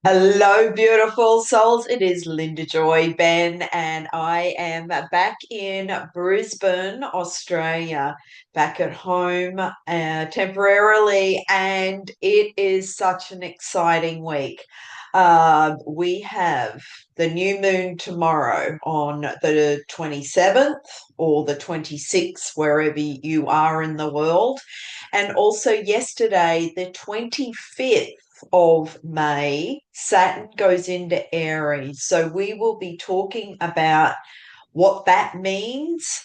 Hello, beautiful souls. It is Linda Joy Benn, and I am back in Brisbane, Australia, back at home temporarily, and it is such an exciting week. We have the new moon tomorrow on the 27th or the 26th, wherever you are in the world, and also yesterday, the 25th of May, Saturn goes into Aries. So we will be talking about what that means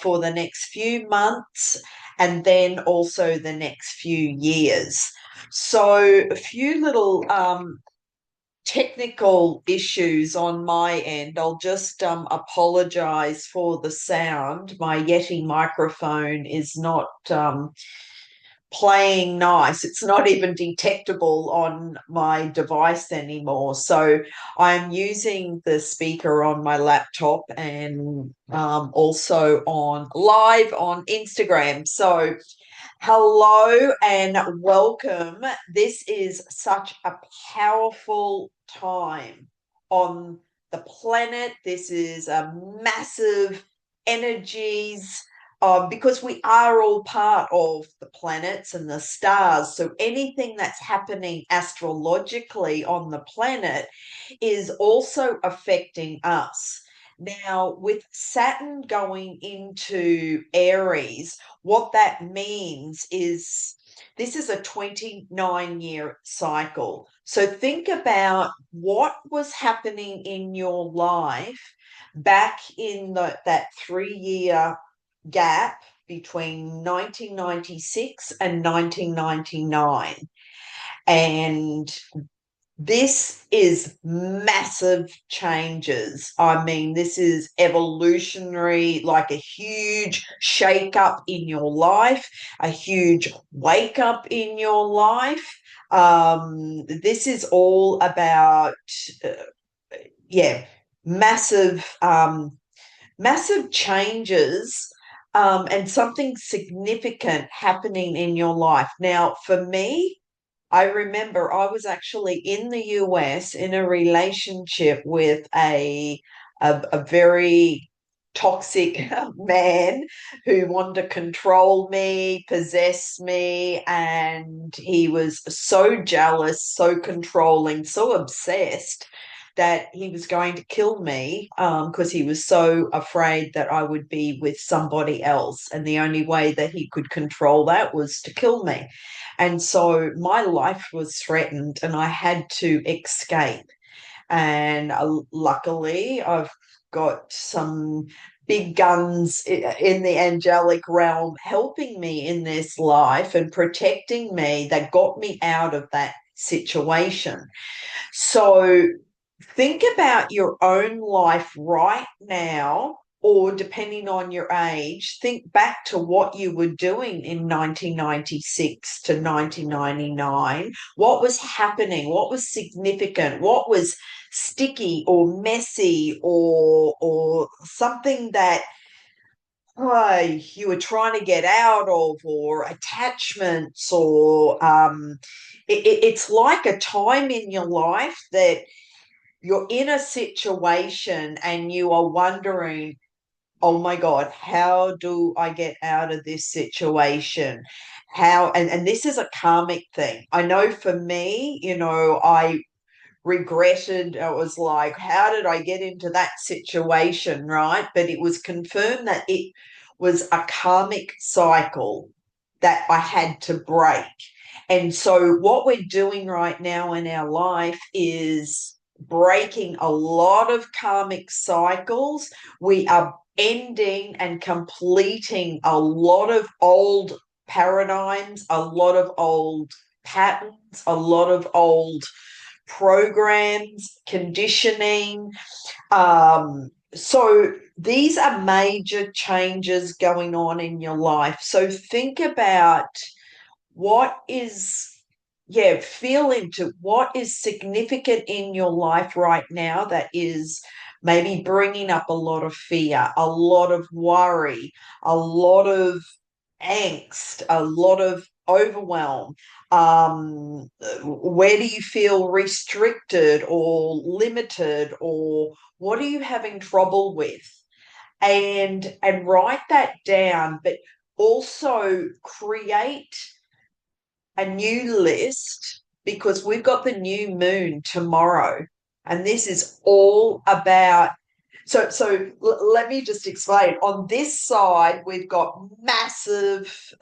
for the next few months and then also the next few years. So a few little technical issues on my end. I'll just apologize for the sound. My Yeti microphone is not playing nice. It's not even detectable on my device anymore. So I'm using the speaker on my laptop and also on live on Instagram. So hello and welcome. This is such a powerful time on the planet. This is a massive energies because we are all part of the planets and the stars. So anything that's happening astrologically on the planet is also affecting us. Now, with Saturn going into Aries, what that means is this is a 29-year cycle. So think about what was happening in your life back in that 3-year gap between 1996 and 1999. And this is massive changes. I mean, this is evolutionary, like a huge shake up in your life, a huge wake up in your life. This is all about, yeah, massive, massive changes and something significant happening in your life. Now, for me, I remember I was actually in the US in a relationship with a very toxic man who wanted to control me, possess me, and he was so jealous, so controlling, so obsessed that he was going to kill me because he was so afraid that I would be with somebody else. And the only way that he could control that was to kill me. And so my life was threatened and I had to escape. And luckily, I've got some big guns in the angelic realm helping me in this life and protecting me that got me out of that situation. So think about your own life right now, or depending on your age, think back to what you were doing in 1996 to 1999. What was happening? What was significant? What was sticky or messy or something that you were trying to get out of, or attachments, or it's like a time in your life that you're in a situation and you are wondering, oh my God, how do I get out of this situation? And this is a karmic thing. I know for me, I regretted, I was like, how did I get into that situation, right? But it was confirmed that it was a karmic cycle that I had to break. And so, what we're doing right now in our life is breaking a lot of karmic cycles. We are ending and completing a lot of old paradigms, a lot of old patterns, a lot of old programs, conditioning. So these are major changes going on in your life. So think about what is, feel into what is significant in your life right now that is maybe bringing up a lot of fear, a lot of worry, a lot of angst, a lot of overwhelm. Where do you feel restricted or limited, or what are you having trouble with? And write that down, but also create a new list, because we've got the new moon tomorrow, and this is all about. Let me just explain. On this side, we've got massive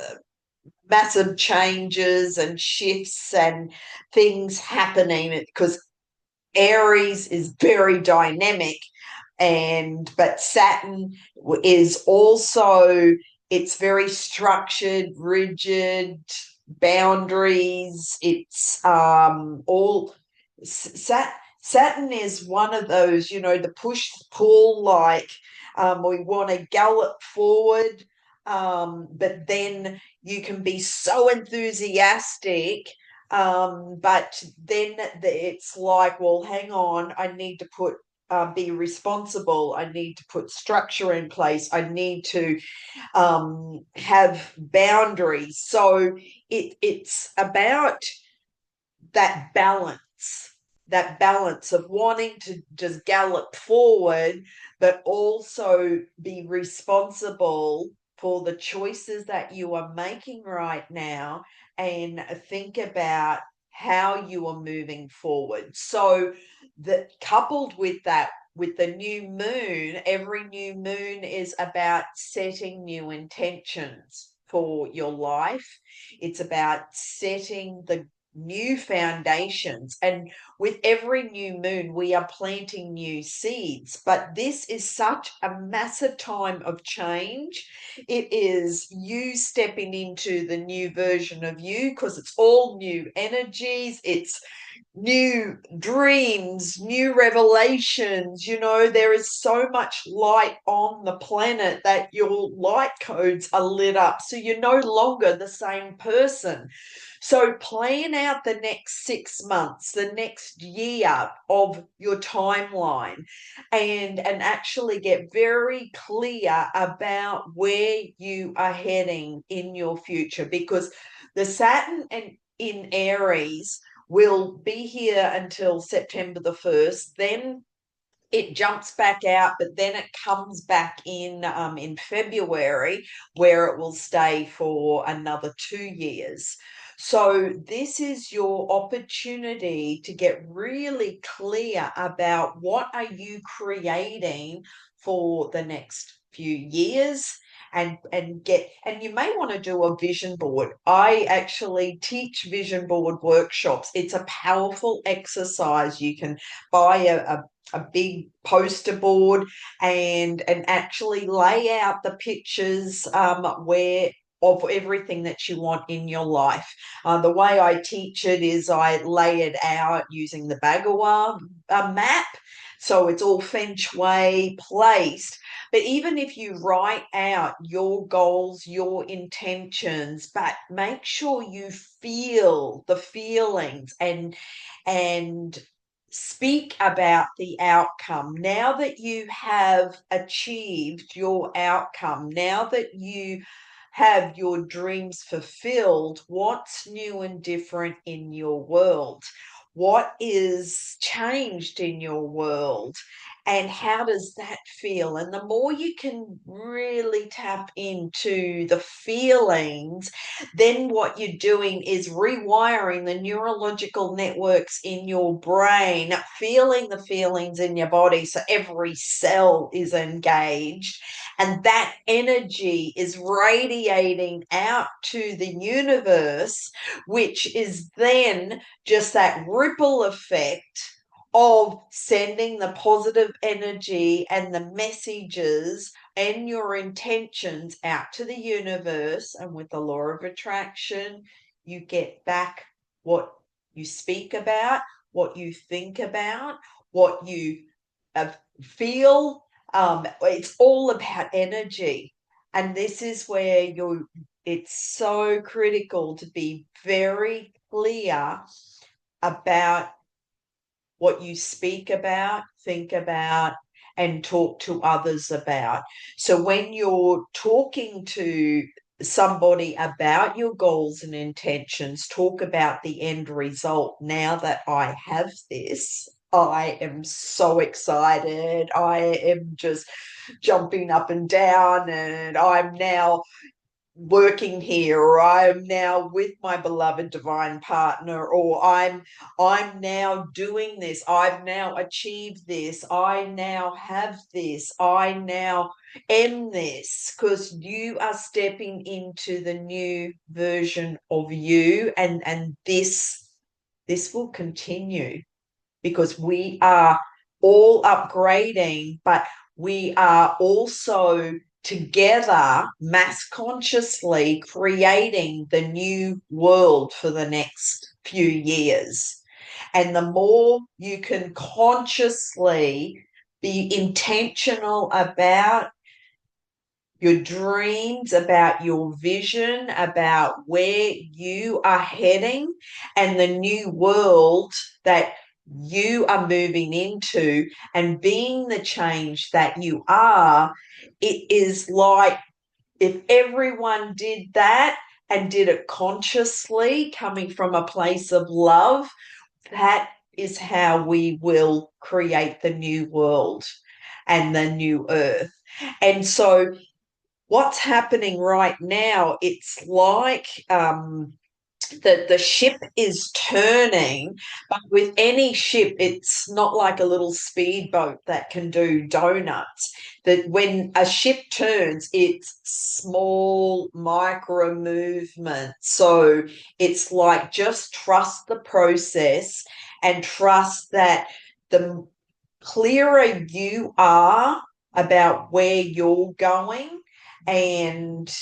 changes and shifts and things happening, because Aries is very dynamic, but Saturn is also, it's very structured, rigid, boundaries. It's all Saturn is one of those, the push pull, like we want to gallop forward, but then you can be so enthusiastic, but then it's like, well, hang on, I need to be responsible. I need to put structure in place. I need to have boundaries. So it's about that balance of wanting to just gallop forward, but also be responsible for the choices that you are making right now, and think about how you are moving forward. So that, coupled with that, with the new moon, every new moon is about setting new intentions for your life. It's about setting the new foundations. And with every new moon, we are planting new seeds. But this is such a massive time of change. It is you stepping into the new version of you, because it's all new energies. It's new dreams, new revelations. There is so much light on the planet that your light codes are lit up. So you're no longer the same person. So plan out the next 6 months, the next year of your timeline, and actually get very clear about where you are heading in your future, because the Saturn and in Aries will be here until September the 1st. Then it jumps back out, but then it comes back in February, where it will stay for another 2 years. So this is your opportunity to get really clear about what are you creating for the next few years, and you may want to do a vision board. I actually teach vision board workshops. It's a powerful exercise. You can buy a big poster board, and actually lay out the pictures, where of everything that you want in your life. The way I teach it is I lay it out using the Bhagawa map. So it's all feng shui placed. But even if you write out your goals, your intentions, but make sure you feel the feelings, and speak about the outcome. Now that you have achieved your outcome, now that you have your dreams fulfilled, what's new and different in your world? What is changed in your world? And how does that feel? And the more you can really tap into the feelings, then what you're doing is rewiring the neurological networks in your brain, feeling the feelings in your body. So every cell is engaged, and that energy is radiating out to the universe, which is then just that ripple effect of sending the positive energy and the messages and your intentions out to the universe. And with the law of attraction, you get back what you speak about, what you think about, what you feel. It's all about energy. And this is where it's so critical to be very clear about what you speak about, think about, and talk to others about. So when you're talking to somebody about your goals and intentions, talk about the end result. Now that I have this, I am so excited. I am just jumping up and down, and I'm now working here, or I'm now with my beloved divine partner, or I'm now doing this, I've now achieved this, I now have this, I now am this, because you are stepping into the new version of you, and this will continue, because we are all upgrading, but we are also together mass consciously creating the new world for the next few years. And the more you can consciously be intentional about your dreams, about your vision, about where you are heading, and the new world that you are moving into, and being the change that you are, it is like, if everyone did that and did it consciously, coming from a place of love, that is how we will create the new world and the new earth. And so what's happening right now, it's like the ship is turning, but with any ship, it's not like a little speedboat that can do donuts. That when a ship turns, it's small micro movements. So it's like, just trust the process, and trust that the clearer you are about where you're going, and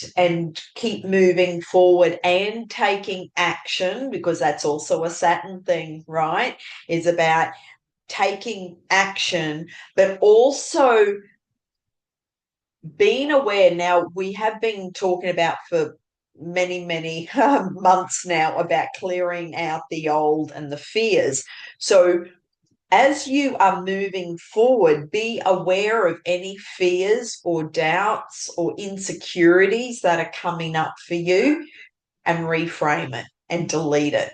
keep moving forward and taking action, because that's also a Saturn thing, right? Is about taking action, but also being aware. Now, we have been talking about for many months now about clearing out the old and the fears. So as you are moving forward, be aware of any fears or doubts or insecurities that are coming up for you, and reframe it and delete it.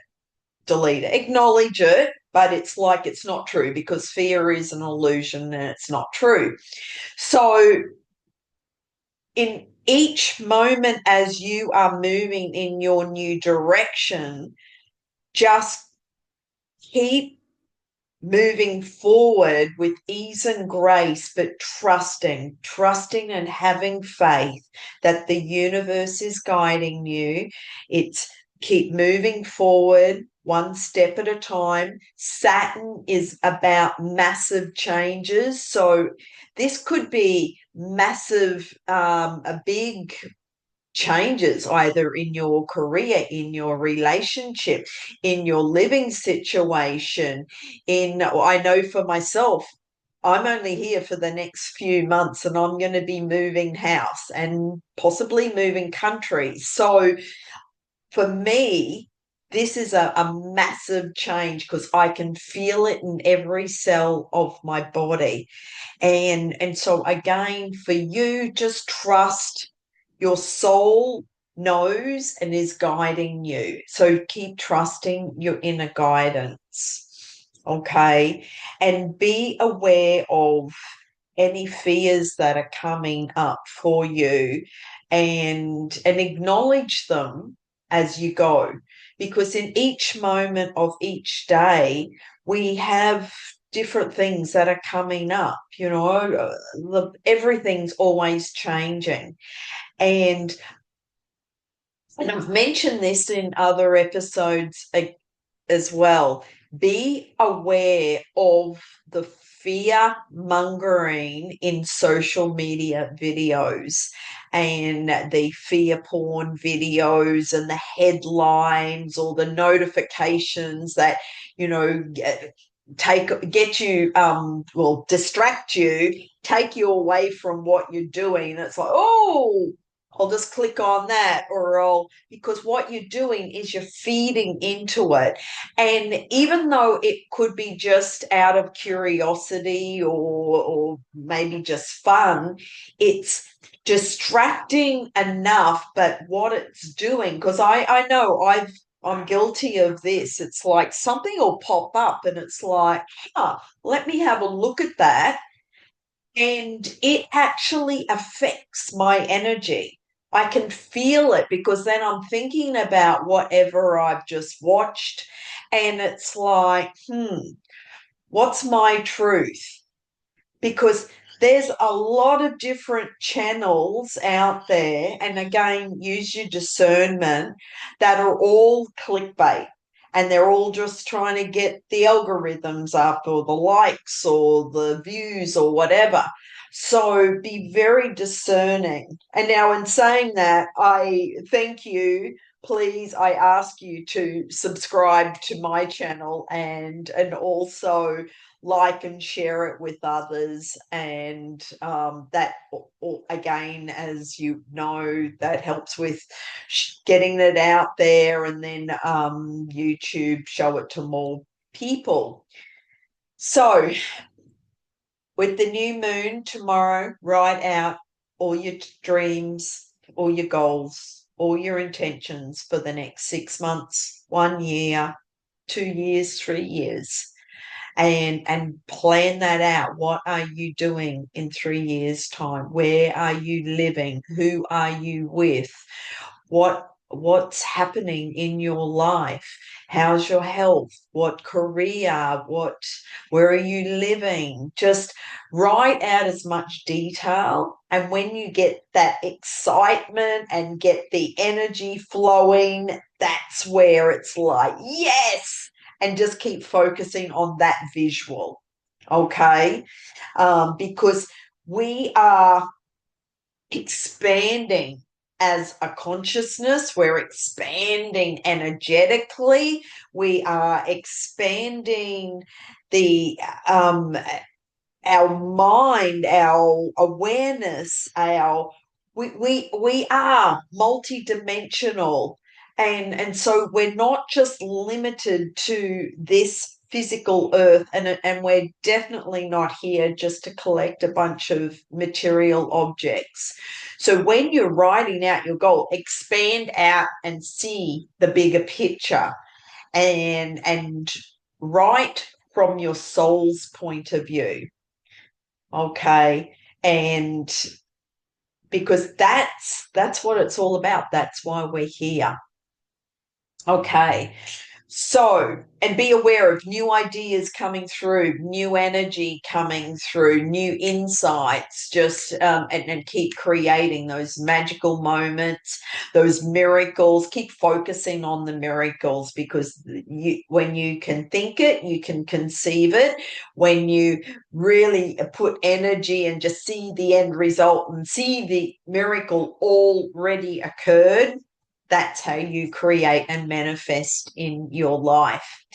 Delete it. Acknowledge it, but it's like it's not true, because fear is an illusion and it's not true. So in each moment as you are moving in your new direction, just keep moving forward with ease and grace, but trusting and having faith that the universe is guiding you. It's keep moving forward one step at a time. Saturn is about massive changes. So this could be massive, a big changes either in your career, in your relationship, in your living situation. I know for myself, I'm only here for the next few months, and I'm going to be moving house and possibly moving country. So for me, this is a massive change, because I can feel it in every cell of my body. And so again, for you, just trust your soul knows and is guiding you. So keep trusting your inner guidance. Okay. And be aware of any fears that are coming up for you, and acknowledge them as you go, because in each moment of each day we have different things that are coming up. Everything's always changing. And I've mentioned this in other episodes as well. Be aware of the fear mongering in social media videos, and the fear porn videos, and the headlines, or the notifications that, get you, distract you, take you away from what you're doing. It's like, oh, I'll just click on that, because what you're doing is you're feeding into it. And even though it could be just out of curiosity, or maybe just fun, it's distracting enough, but what it's doing, because I know I'm guilty of this. It's like something will pop up and it's like, let me have a look at that. And it actually affects my energy. I can feel it because then I'm thinking about whatever I've just watched. And it's like, what's my truth? Because there's a lot of different channels out there. And again, use your discernment, that are all clickbait. And they're all just trying to get the algorithms up or the likes or the views or whatever. So be very discerning. And now, in saying that, I thank you. Please, I ask you to subscribe to my channel and also like and share it with others. And that, again, as you know, that helps with getting it out there, and then YouTube show it to more people. So with the new moon tomorrow, write out all your dreams, all your goals, all your intentions for the next 6 months, 1 year, 2 years, 3 years, and plan that out. What are you doing in 3 years' time? Where are you living? Who are you with? What's happening in your life? How's your health? What career? Where are you living? Just write out as much detail. And when you get that excitement and get the energy flowing, that's where it's like, yes, and just keep focusing on that visual. Okay. Because we are expanding as a consciousness, we're expanding energetically, we are expanding the our mind, our awareness, our we are multidimensional, and so we're not just limited to this physical earth, and we're definitely not here just to collect a bunch of material objects. So when you're writing out your goal, expand out and see the bigger picture, and write from your soul's point of view. Okay. And because that's what it's all about. That's why we're here. Okay. So, and be aware of new ideas coming through, new energy coming through, new insights, just and keep creating those magical moments, those miracles. Keep focusing on the miracles, because when you can think it, you can conceive it. When you really put energy and just see the end result and see the miracle already occurred, that's how you create and manifest in your life.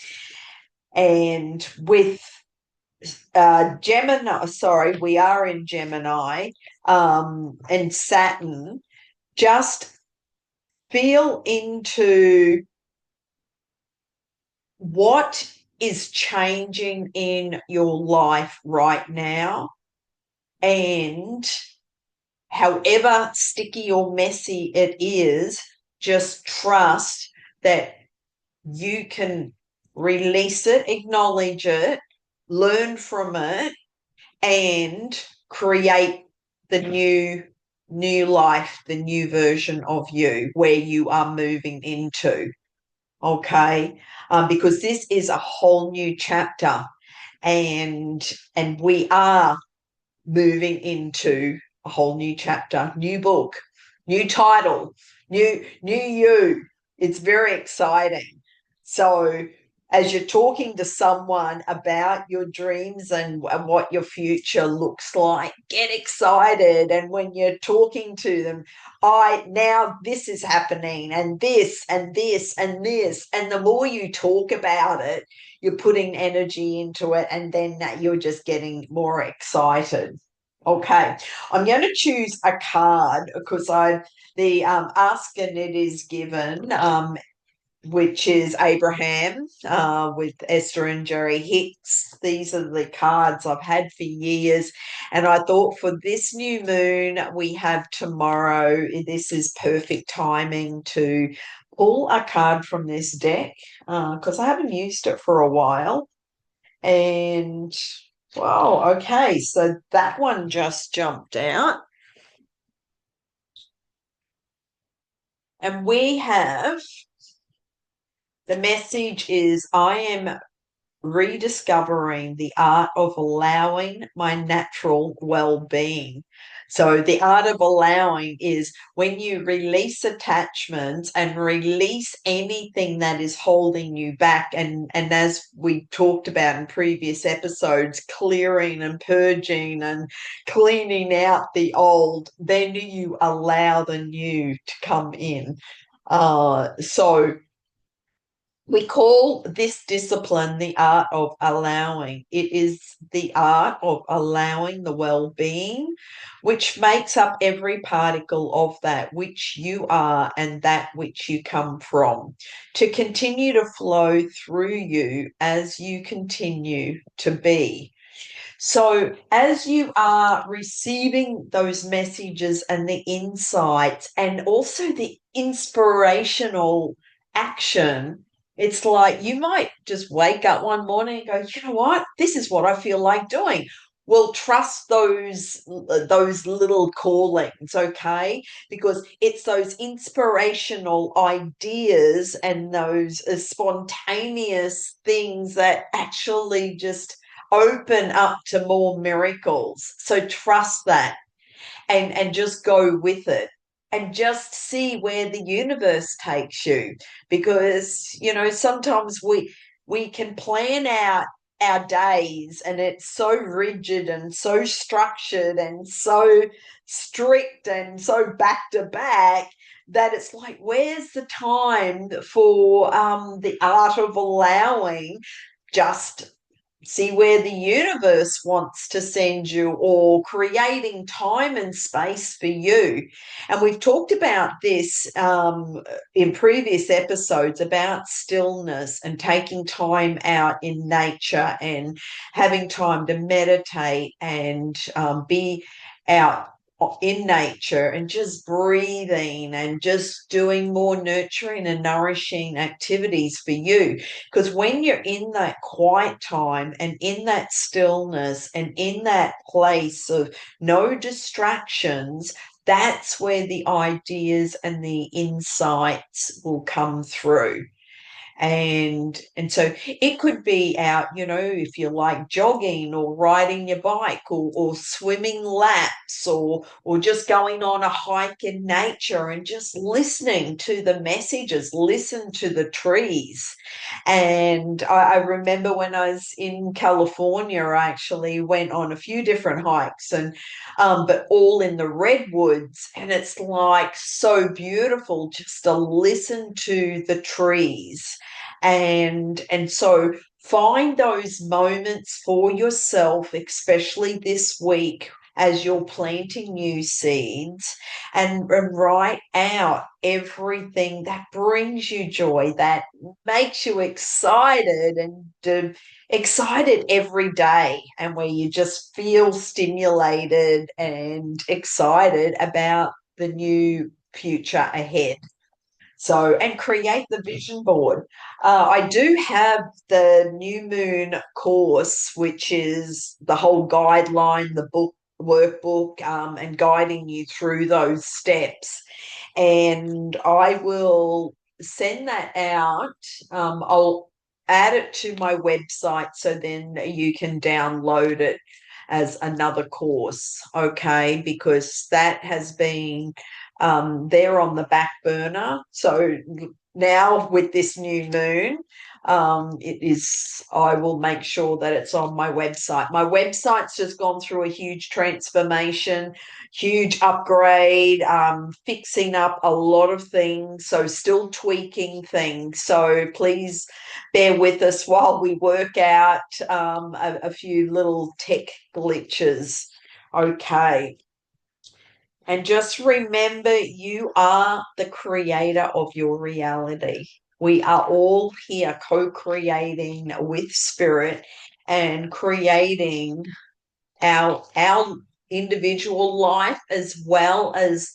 And with Gemini, sorry, we are in Gemini, and Saturn, just feel into what is changing in your life right now, and however sticky or messy it is, just trust that you can release it, acknowledge it, learn from it, and create the new life, the new version of you, where you are moving into. Okay. Because this is a whole new chapter, and we are moving into a whole new chapter, new book, new title, new you. It's very exciting. So as you're talking to someone about your dreams and what your future looks like, get excited. And when you're talking to them, now this is happening, and this and this and this. And the more you talk about it, you're putting energy into it, and then you're just getting more excited. Okay, I'm going to choose a card because the ask and it is given which is Abraham, with Esther and Jerry Hicks. These are the cards I've had for years. And I thought for this new moon we have tomorrow, this is perfect timing to pull a card from this deck, because I haven't used it for a while. And wow, okay, so that one just jumped out. And we have the message is I am rediscovering the art of allowing my natural well-being. So the art of allowing is when you release attachments and release anything that is holding you back. And as we talked about in previous episodes, clearing and purging and cleaning out the old, then you allow the new to come in. So we call this discipline the art of allowing. It is the art of allowing the well-being, which makes up every particle of that which you are and that which you come from, to continue to flow through you as you continue to be. So, as you are receiving those messages and the insights and also the inspirational action, it's like you might just wake up one morning and go, you know what? This is what I feel like doing. Well, trust those little callings, okay? Because it's those inspirational ideas and those spontaneous things that actually just open up to more miracles. So trust that, and just go with it, and just see where the universe takes you, because sometimes we can plan out our days and it's so rigid and so structured and so strict and so back to back that it's like, where's the time for the art of allowing? Just see where the universe wants to send you, or creating time and space for you. And we've talked about this in previous episodes about stillness and taking time out in nature and having time to meditate and be out in nature and just breathing and just doing more nurturing and nourishing activities for you. Because when you're in that quiet time and in that stillness and in that place of no distractions, that's where the ideas and the insights will come through. And so it could be out, if you like jogging or riding your bike, or swimming laps, or just going on a hike in nature and just listening to the messages, listen to the trees. And I remember when I was in California, I actually went on a few different hikes, and but all in the redwoods, and it's like so beautiful just to listen to the trees. And so find those moments for yourself, especially this week as you're planting new seeds, and write out everything that brings you joy, that makes you excited, and excited every day, and where you just feel stimulated and excited about the new future ahead. So, and create the vision board. I do have the new moon course, which is the whole guideline, the book, workbook, and guiding you through those steps. And I will send that out. I'll add it to my website so then you can download it as another course, okay? Because that has been there on the back burner. So now with this new moon, I will make sure that it's on my website. My website's just gone through a huge transformation, huge upgrade, fixing up a lot of things. So still tweaking things. So please bear with us while we work out a few little tech glitches. Okay. And just remember, you are the creator of your reality. We are all here co-creating with spirit and creating our individual life as well as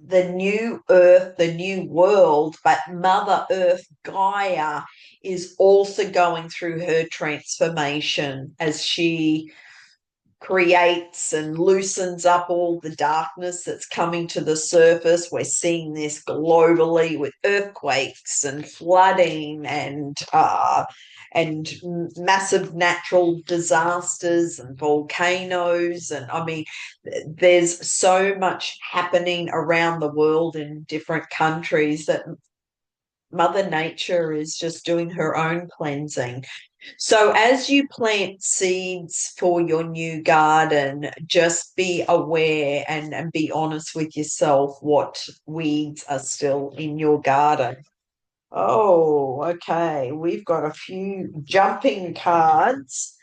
the new earth, the new world. But Mother Earth Gaia is also going through her transformation as she creates and loosens up all the darkness that's coming to the surface. We're seeing this globally with earthquakes and flooding and massive natural disasters and volcanoes. And I mean, there's so much happening around the world in different countries that Mother Nature is just doing her own cleansing. So, as you plant seeds for your new garden, just be aware and be honest with yourself what weeds are still in your garden. Oh, okay. We've got a few jumping cards.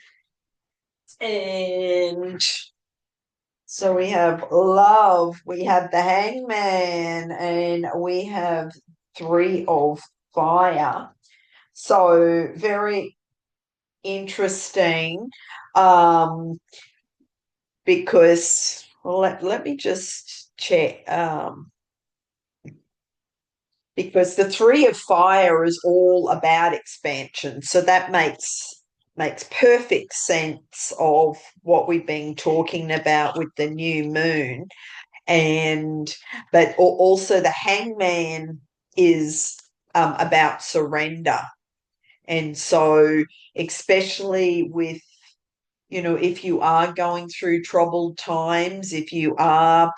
And so we have love, we have the hangman, and we have three of fire. So, very interesting, because let me just check, because the three of fire is all about expansion, so that makes perfect sense of what we've been talking about with the new moon. And but also the hangman is about surrender. And so, especially with, if you are going through troubled times, if you are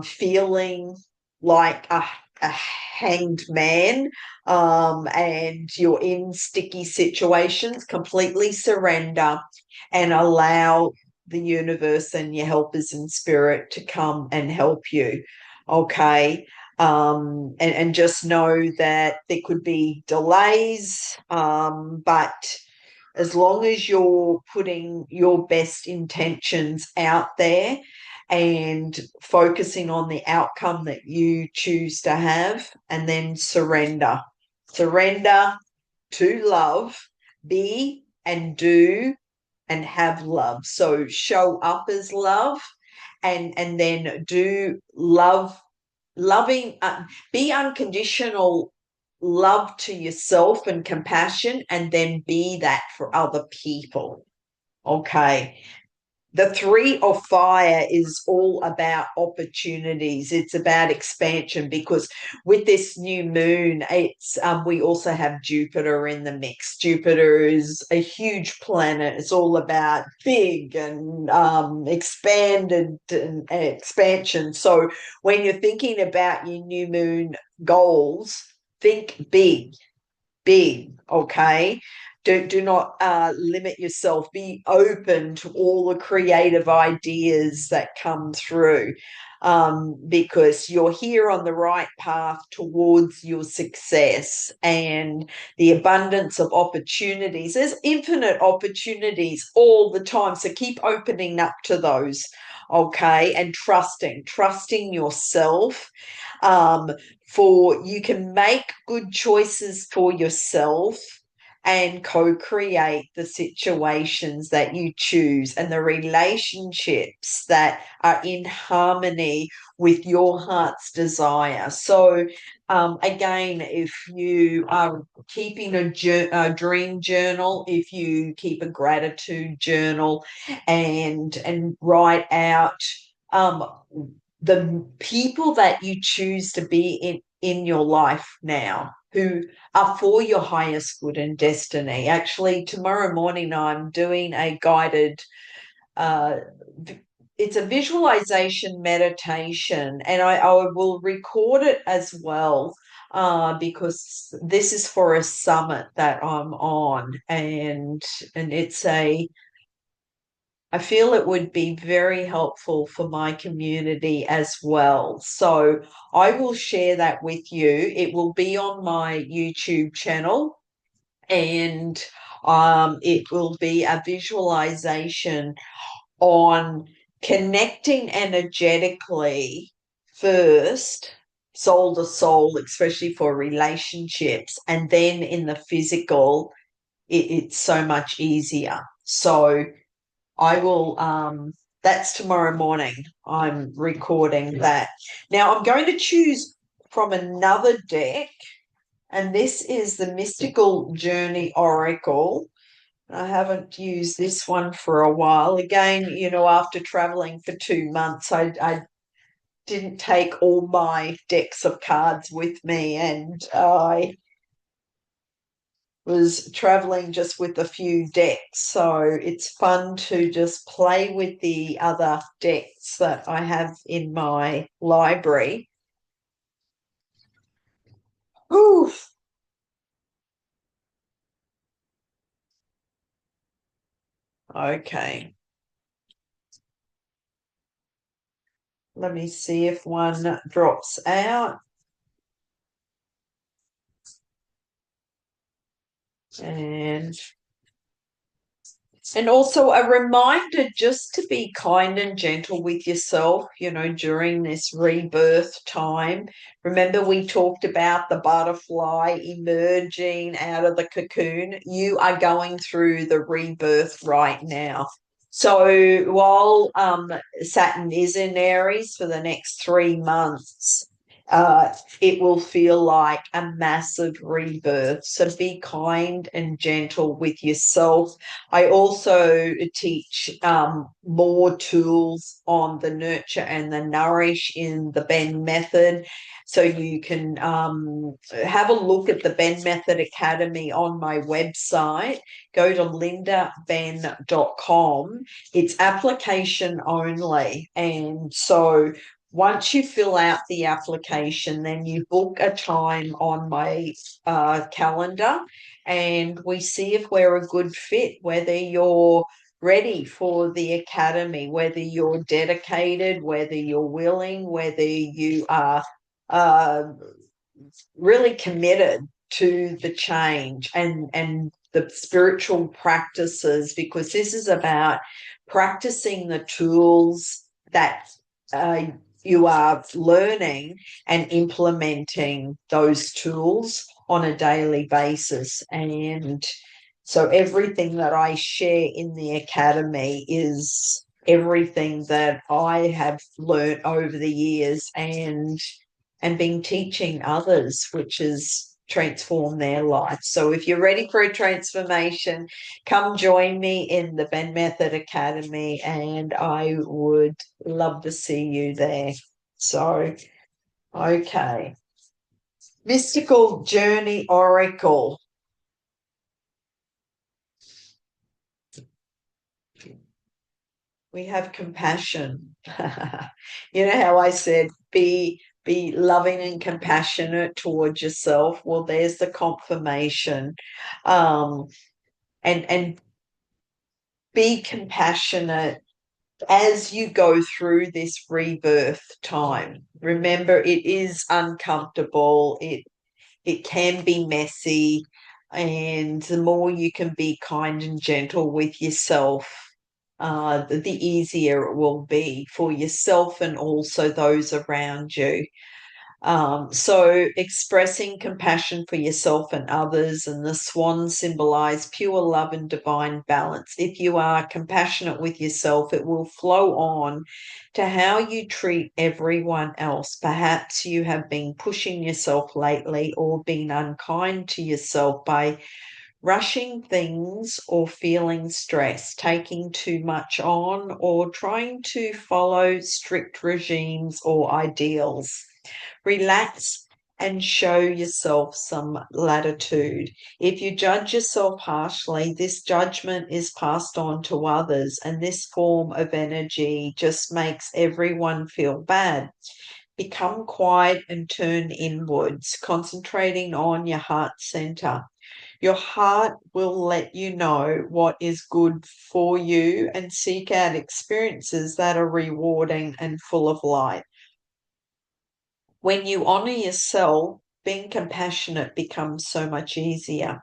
feeling like a hanged man, and you're in sticky situations, completely surrender and allow the universe and your helpers in spirit to come and help you. Okay. And just know that there could be delays, but as long as you're putting your best intentions out there and focusing on the outcome that you choose to have, and then surrender to love, be and do and have love. So show up as love, and then do love, loving, be unconditional love to yourself and compassion, and then be that for other people. Okay. The three of fire is all about opportunities. It's about expansion, because with this new moon, it's we also have Jupiter in the mix. Jupiter is a huge planet. It's all about big and expanded and expansion. So when you're thinking about your new moon goals, think big, big, okay? Do not limit yourself. Be open to all the creative ideas that come through, because you're here on the right path towards your success and the abundance of opportunities. There's infinite opportunities all the time. So keep opening up to those, okay? And trusting yourself, um, for you can make good choices for yourself and co-create the situations that you choose and the relationships that are in harmony with your heart's desire. So again, if you are keeping a dream journal, if you keep a gratitude journal, and write out the people that you choose to be in your life now, who are for your highest good and destiny. Actually, tomorrow morning I'm doing a guided, uh, it's a visualization meditation, and I will record it as well, because this is for a summit that I'm on, and I feel it would be very helpful for my community as well. So I will share that with you. It will be on my YouTube channel, and it will be a visualization on connecting energetically first soul to soul, especially for relationships. And then in the physical, it's so much easier. So I will, that's tomorrow morning. I'm recording that. Now I'm going to choose from another deck, and this is the Mystical Journey Oracle. I haven't used this one for a while. Again, after traveling for 2 months, I didn't take all my decks of cards with me, and I was traveling just with a few decks. So it's fun to just play with the other decks that I have in my library. Ooh, okay. Let me see if one drops out. And also a reminder just to be kind and gentle with yourself, during this rebirth time. Remember, we talked about the butterfly emerging out of the cocoon. You are going through the rebirth right now. So while Saturn is in Aries for the next 3 months, it will feel like a massive rebirth. So be kind and gentle with yourself. I also teach more tools on the nurture and the nourish in the Benn method. So you can have a look at the Benn Method Academy on my website. Go to lindabenn.com. It's application only. And so once you fill out the application, then you book a time on my calendar, and we see if we're a good fit, whether you're ready for the academy, whether you're dedicated, whether you're willing, whether you are uh, really committed to the change and the spiritual practices, because this is about practicing the tools that uh, you are learning and implementing those tools on a daily basis. And so everything that I share in the academy is everything that I have learned over the years and been teaching others, which has transformed their life. So if you're ready for a transformation, come join me in the Ben Method Academy, and I would love to see you there. So, okay. Mystical Journey Oracle. We have compassion. You know how I said be loving and compassionate towards yourself. Well, there's the confirmation. Um, and be compassionate as you go through this rebirth time. Remember, it is uncomfortable. It can be messy, and the more you can be kind and gentle with yourself, the easier it will be for yourself and also those around you. So expressing compassion for yourself and others, and the swans symbolize pure love and divine balance. If you are compassionate with yourself, it will flow on to how you treat everyone else. Perhaps you have been pushing yourself lately or been unkind to yourself by rushing things or feeling stressed, taking too much on, or trying to follow strict regimes or ideals. Relax and show yourself some latitude. If you judge yourself harshly, this judgment is passed on to others, and this form of energy just makes everyone feel bad. Become quiet and turn inwards, concentrating on your heart center. Your heart will let you know what is good for you, and seek out experiences that are rewarding and full of light. When you honor yourself, being compassionate becomes so much easier.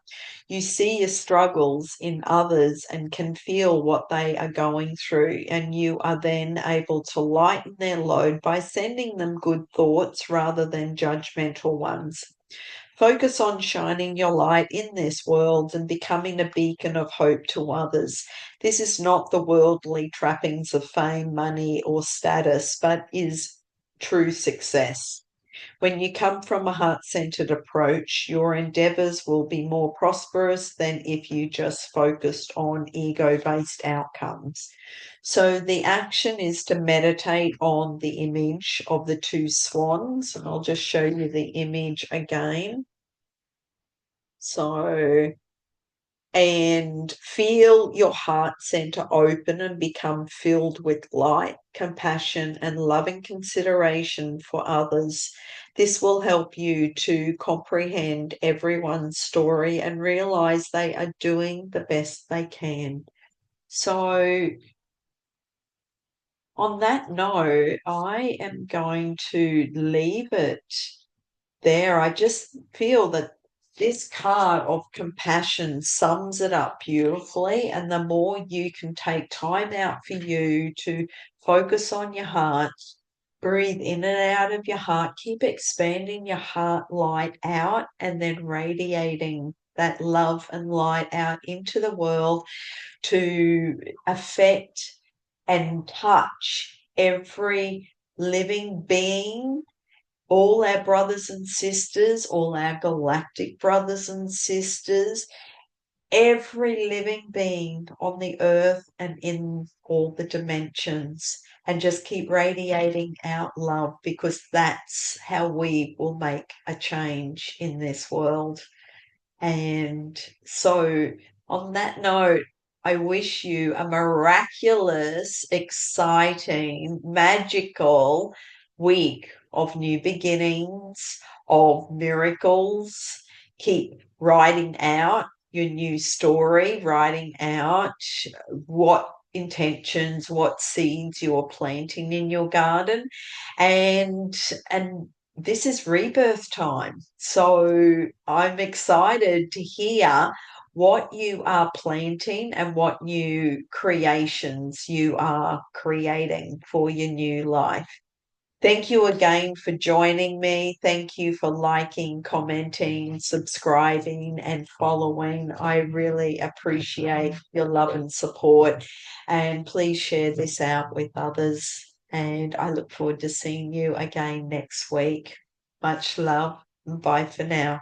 You see your struggles in others and can feel what they are going through, and you are then able to lighten their load by sending them good thoughts rather than judgmental ones. Focus on shining your light in this world and becoming a beacon of hope to others. This is not the worldly trappings of fame, money, or status, but is true success. When you come from a heart-centered approach, your endeavors will be more prosperous than if you just focused on ego-based outcomes. So the action is to meditate on the image of the two swans, and I'll just show you the image again. So, and feel your heart center open and become filled with light, compassion, and loving consideration for others. This will help you to comprehend everyone's story and realize they are doing the best they can. So, on that note, I am going to leave it there. I just feel that this card of compassion sums it up beautifully. And the more you can take time out for you to focus on your heart, breathe in and out of your heart, keep expanding your heart light out, and then radiating that love and light out into the world to affect and touch every living being, all our brothers and sisters, all our galactic brothers and sisters, every living being on the earth and in all the dimensions, and just keep radiating out love, because that's how we will make a change in this world. And so, on that note, I wish you a miraculous, exciting, magical week of new beginnings, of miracles. Keep writing out your new story, writing out what intentions, what seeds you're planting in your garden. And this is rebirth time. So I'm excited to hear what you are planting and what new creations you are creating for your new life. Thank you again for joining me. Thank you for liking, commenting, subscribing, and following. I really appreciate your love and support. And please share this out with others. And I look forward to seeing you again next week. Much love. Bye for now.